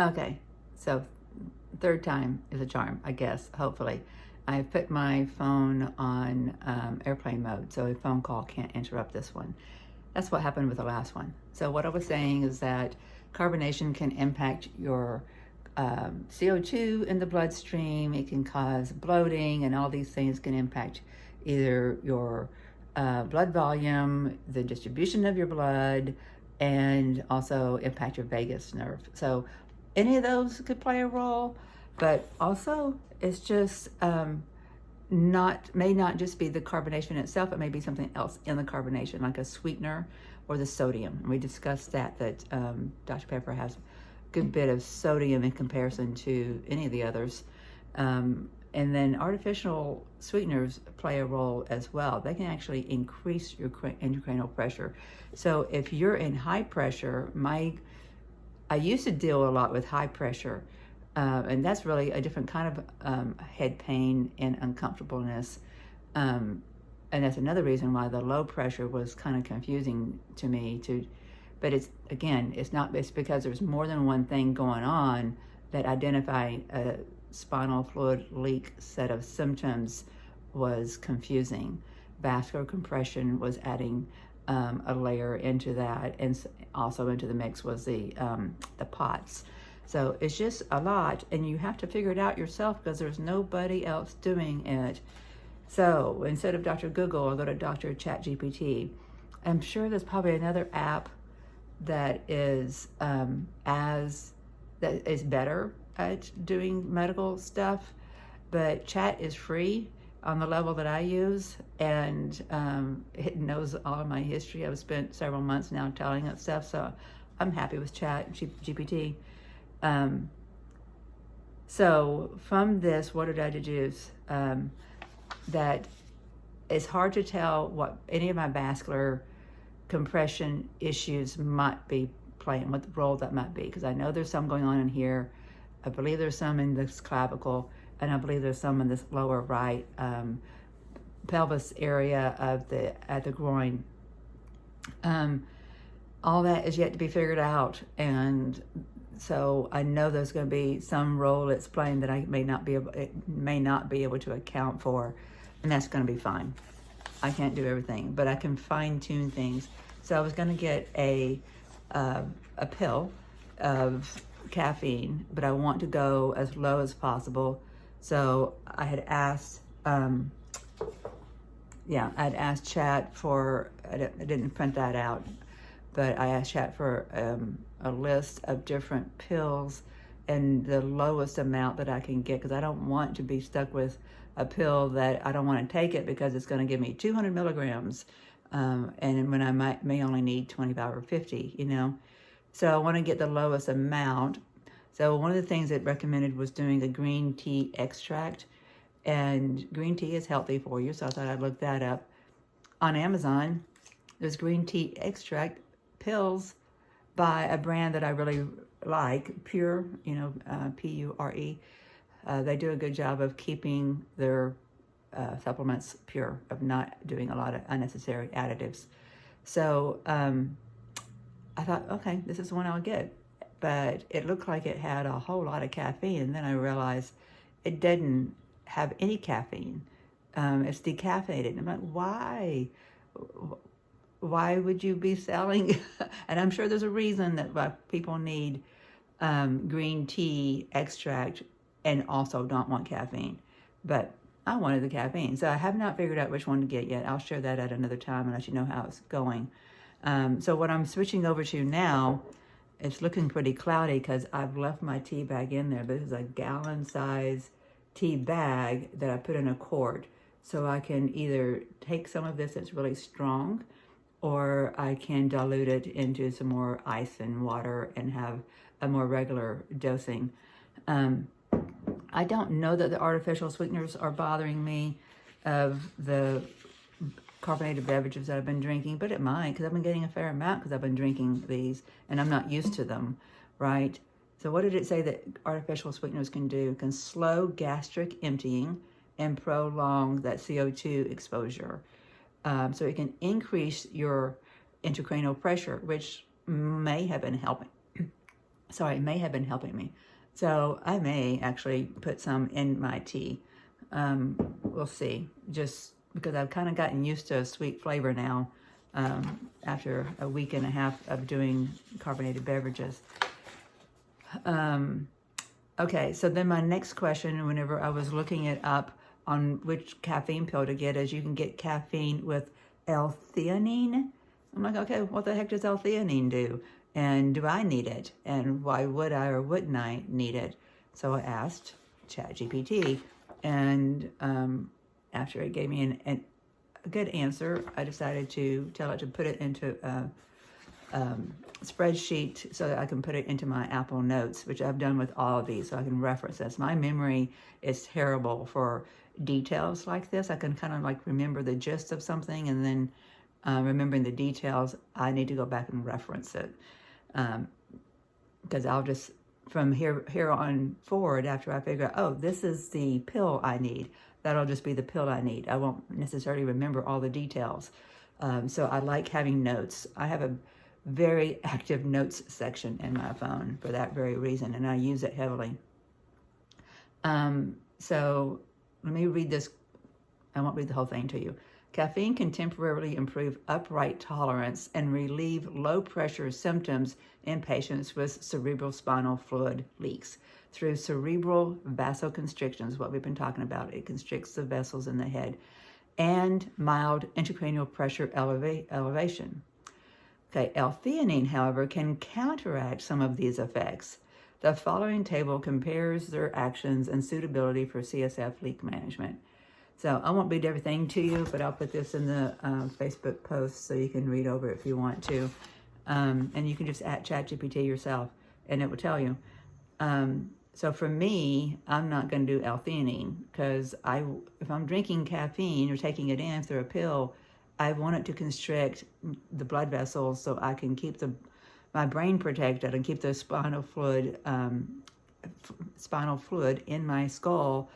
Okay, so third time is a charm, I guess, hopefully. I put my phone on airplane mode, so a phone call can't interrupt this one. That's what happened with the last one. So what I was saying is that carbonation can impact your CO2 in the bloodstream. It can cause bloating, and all these things can impact either your blood volume, the distribution of your blood, and also impact your vagus nerve. So any of those could play a role, but also it's just may not just be the carbonation itself, it may be something else in the carbonation, like a sweetener or the sodium. And we discussed that Dr. Pepper has a good bit of sodium in comparison to any of the others. And then artificial sweeteners play a role as well. They can actually increase your intracranial pressure. So if you're in high pressure, I used to deal a lot with high pressure, and that's really a different kind of head pain and uncomfortableness. And that's another reason why the low pressure was kind of confusing to me but it's because there's more than one thing going on that identifying a spinal fluid leak set of symptoms was confusing. Vascular compression was adding a layer into that, and also into the mix was the POTS. So it's just a lot, and you have to figure it out yourself because there's nobody else doing it. So instead of Dr. Google, I'll go to Dr. ChatGPT. I'm sure there's probably another app that is better at doing medical stuff, but Chat is free on the level that I use, and it knows all of my history. I've spent several months now telling it stuff, so I'm happy with Chat GPT. So from this, what did I deduce? That it's hard to tell what any of my vascular compression issues might be playing, what role that might be, because I know there's some going on in here. I believe there's some in this clavicle, and I believe there's some in this lower right pelvis area at the groin. All that is yet to be figured out, and so I know there's going to be some role it's playing that I may not be able to account for, and that's going to be fine. I can't do everything, but I can fine tune things. So I was going to get a pill of caffeine, but I want to go as low as possible. So I had asked, I'd asked Chat for, I didn't print that out, but I asked Chat for a list of different pills and the lowest amount that I can get, because I don't want to be stuck with a pill that I don't want to take it because it's going to give me 200 milligrams, and when I may only need 25 or 50, So I want to get the lowest amount. So one of the things it recommended was doing a green tea extract, and green tea is healthy for you, so I thought I'd look that up. On Amazon, there's green tea extract pills by a brand that I really like, Pure, Pure. They do a good job of keeping their supplements pure, of not doing a lot of unnecessary additives. So I thought, okay, this is one I'll get. But it looked like it had a whole lot of caffeine, and then I realized it didn't have any caffeine. It's decaffeinated. I'm like, why? Why would you be selling? And I'm sure there's a reason that why people need green tea extract and also don't want caffeine. But I wanted the caffeine. So I have not figured out which one to get yet. I'll share that at another time and let you know how it's going. So what I'm switching over to now, it's looking pretty cloudy because I've left my tea bag in there. This is a gallon size tea bag that I put in a quart. So I can either take some of this that's really strong, or I can dilute it into some more ice and water and have a more regular dosing. I don't know that the artificial sweeteners are bothering me of the carbonated beverages that I've been drinking, but it might, because I've been getting a fair amount because I've been drinking these and I'm not used to them, right? So what did it say that artificial sweeteners can do? It can slow gastric emptying and prolong that CO2 exposure. So it can increase your intracranial pressure, which may have been helping So it may have been helping me. So I may actually put some in my tea. We'll see. Just because I've kind of gotten used to a sweet flavor now after a week and a half of doing carbonated beverages. Okay, so then my next question, whenever I was looking it up on which caffeine pill to get, is you can get caffeine with L-theanine. I'm like, okay, what the heck does L-theanine do? And do I need it? And why would I or wouldn't I need it? So I asked ChatGPT, and after it gave me a good answer, I decided to tell it to put it into spreadsheet so that I can put it into my Apple Notes, which I've done with all of these, so I can reference this. My memory is terrible for details like this. I can kind of like remember the gist of something, and then remembering the details, I need to go back and reference it. Because I'll just, from here on forward, after I figure out, oh, this is the pill I need, that'll just be the pill I need. I won't necessarily remember all the details. So I like having notes. I have a very active notes section in my phone for that very reason, and I use it heavily. So let me read this. I won't read the whole thing to you. Caffeine can temporarily improve upright tolerance and relieve low pressure symptoms in patients with cerebrospinal fluid leaks through cerebral vasoconstrictions, what we've been talking about. It constricts the vessels in the head, and mild intracranial pressure elevation. Okay, L-theanine, however, can counteract some of these effects. The following table compares their actions and suitability for CSF leak management. So I won't read everything to you, but I'll put this in the Facebook post so you can read over it if you want to. And you can just add ChatGPT yourself, and it will tell you. So for me, I'm not going to do L-theanine because if I'm drinking caffeine or taking it in through a pill, I want it to constrict the blood vessels so I can keep my brain protected and keep the spinal fluid in my skull.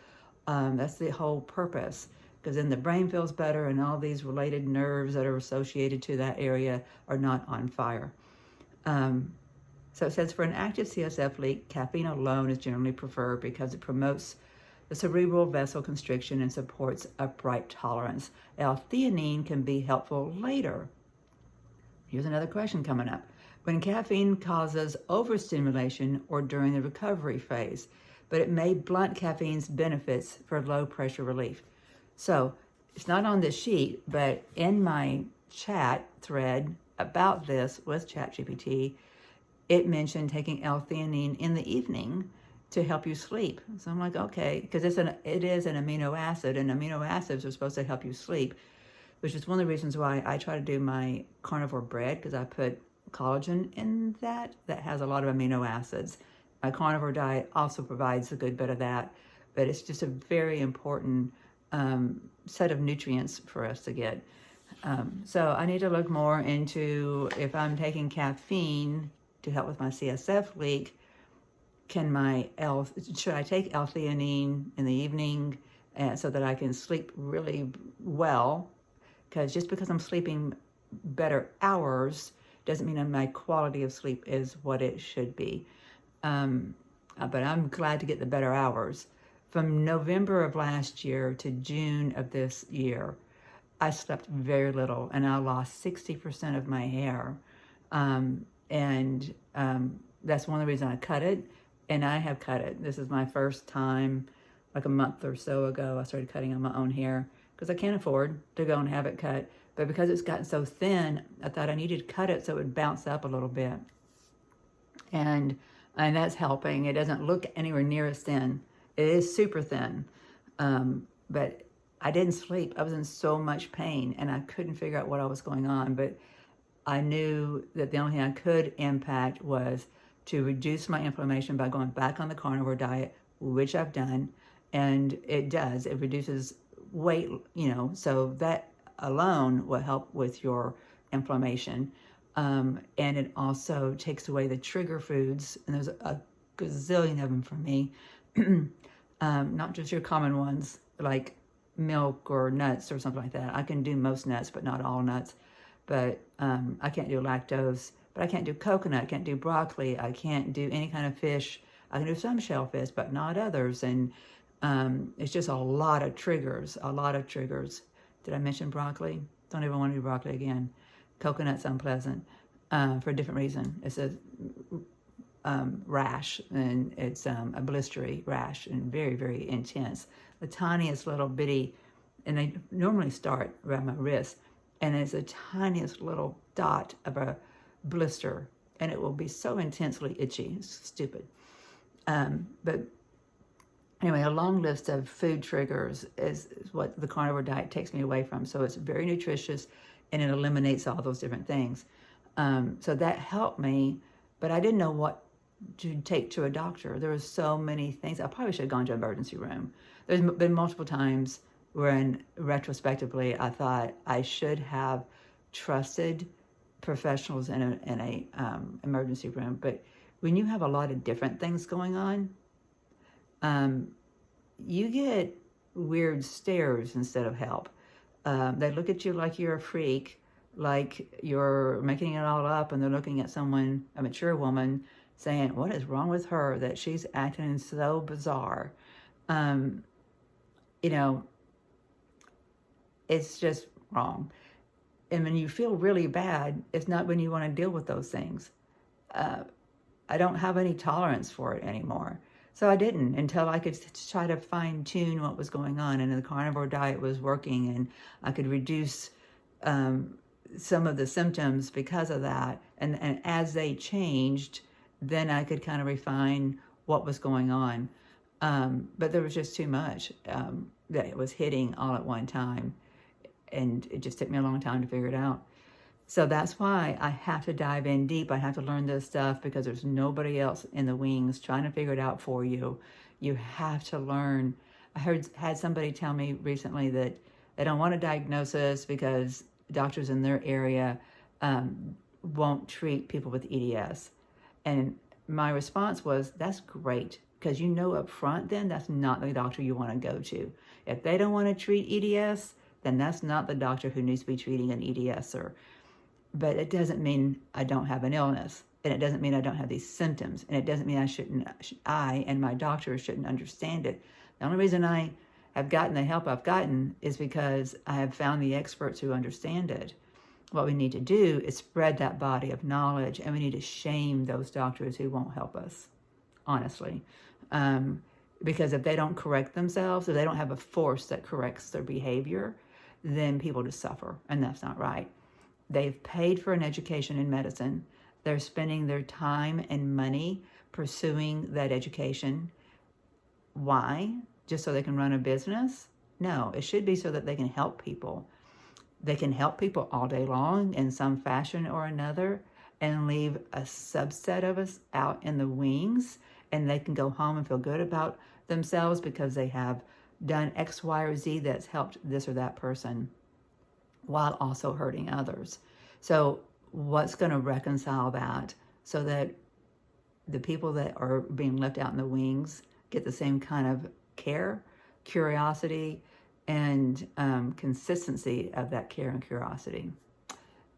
That's the whole purpose, because then the brain feels better and all these related nerves that are associated to that area are not on fire. So it says, for an active CSF leak, caffeine alone is generally preferred because it promotes the cerebral vasoconstriction and supports upright tolerance. L-theanine can be helpful later. Here's another question coming up. When caffeine causes overstimulation or during the recovery phase, but it may blunt caffeine's benefits for low pressure relief. So it's not on this sheet, but in my chat thread about this with ChatGPT, it mentioned taking L-theanine in the evening to help you sleep. So I'm like, okay, because it is an amino acid, and amino acids are supposed to help you sleep, which is one of the reasons why I try to do my carnivore bread, because I put collagen in that has a lot of amino acids. My carnivore diet also provides a good bit of that, but it's just a very important set of nutrients for us to get. So I need to look more into if I'm taking caffeine to help with my CSF leak, should I take L-theanine in the evening so that I can sleep really well? Because just because I'm sleeping better hours doesn't mean that my quality of sleep is what it should be. But I'm glad to get the better hours. From November of last year to June of this year, I slept very little, and I lost 60% of my hair. That's one of the reasons I cut it, and I have cut it. This is my first time, like a month or so ago, I started cutting on my own hair because I can't afford to go and have it cut. But because it's gotten so thin, I thought I needed to cut it so it would bounce up a little bit. And that's helping. It doesn't look anywhere near as thin. It is super thin. But I didn't sleep. I was in so much pain, and I couldn't figure out what was going on. But I knew that the only thing I could impact was to reduce my inflammation by going back on the carnivore diet, which I've done. And it does. It reduces weight, so that alone will help with your inflammation. And it also takes away the trigger foods, and there's a gazillion of them for me. Not just your common ones like milk or nuts or something like that. I can do most nuts, but not all nuts. But I can't do lactose, but I can't do coconut, I can't do broccoli, I can't do any kind of fish. I can do some shellfish, but not others. And it's just a lot of triggers, a lot of triggers. Did I mention broccoli? Don't ever want to do broccoli again. Coconut's unpleasant for a different reason. It's a rash, and it's a blistery rash, and very, very intense. The tiniest little bitty, and they normally start around my wrist, and it's the tiniest little dot of a blister, and it will be so intensely itchy. It's stupid. But anyway, a long list of food triggers is what the carnivore diet takes me away from. So it's very nutritious, and it eliminates all those different things. So that helped me, but I didn't know what to take to a doctor. There were so many things. I probably should have gone to an emergency room. There's been multiple times when retrospectively I thought I should have trusted professionals in a emergency room. But when you have a lot of different things going on, you get weird stares instead of help. They look at you like you're a freak, like you're making it all up, and they're looking at someone, a mature woman, saying, what is wrong with her that she's acting so bizarre? You know, it's just wrong. And when you feel really bad, it's not when you want to deal with those things. I don't have any tolerance for it anymore. So I didn't until I could try to fine tune what was going on, and the carnivore diet was working, and I could reduce some of the symptoms because of that. And as they changed, then I could kind of refine what was going on. But there was just too much that it was hitting all at one time. And it just took me a long time to figure it out. So that's why I have to dive in deep. I have to learn this stuff because there's nobody else in the wings trying to figure it out for you. You have to learn. I had somebody tell me recently that they don't want a diagnosis because doctors in their area won't treat people with EDS. And my response was, that's great, because you know up front then that's not the doctor you want to go to. If they don't want to treat EDS, then that's not the doctor who needs to be treating an EDSer. But it doesn't mean I don't have an illness, and it doesn't mean I don't have these symptoms, and it doesn't mean I and my doctor shouldn't understand it. The only reason I have gotten the help I've gotten is because I have found the experts who understand it. What we need to do is spread that body of knowledge, and we need to shame those doctors who won't help us, honestly. Because if they don't correct themselves, if they don't have a force that corrects their behavior, then people just suffer, and that's not right. They've paid for an education in medicine. They're spending their time and money pursuing that education. Why? Just so they can run a business? No, it should be so that they can help people. They can help people all day long in some fashion or another, and leave a subset of us out in the wings, and they can go home and feel good about themselves because they have done X, Y, or Z that's helped this or that person, while also hurting others. So what's going to reconcile that so that the people that are being left out in the wings get the same kind of care, curiosity, and consistency of that care and curiosity?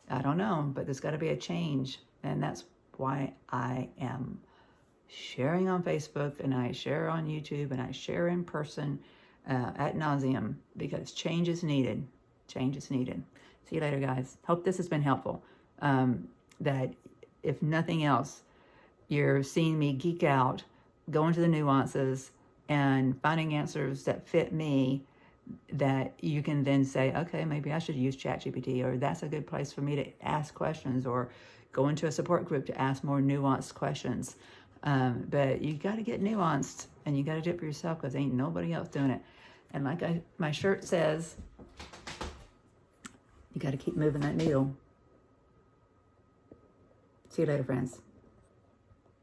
I don't know, but there's got to be a change. And that's why I am sharing on Facebook, and I share on YouTube, and I share in person ad nauseum, because change is needed. Change is needed. See you later, guys. Hope this has been helpful. That if nothing else, you're seeing me geek out, go into the nuances, and finding answers that fit me, that you can then say, okay, maybe I should use ChatGPT, or that's a good place for me to ask questions, or go into a support group to ask more nuanced questions. But you got to get nuanced, and you got to do it for yourself, because ain't nobody else doing it. And like my shirt says, you got to keep moving that needle. See you later, friends.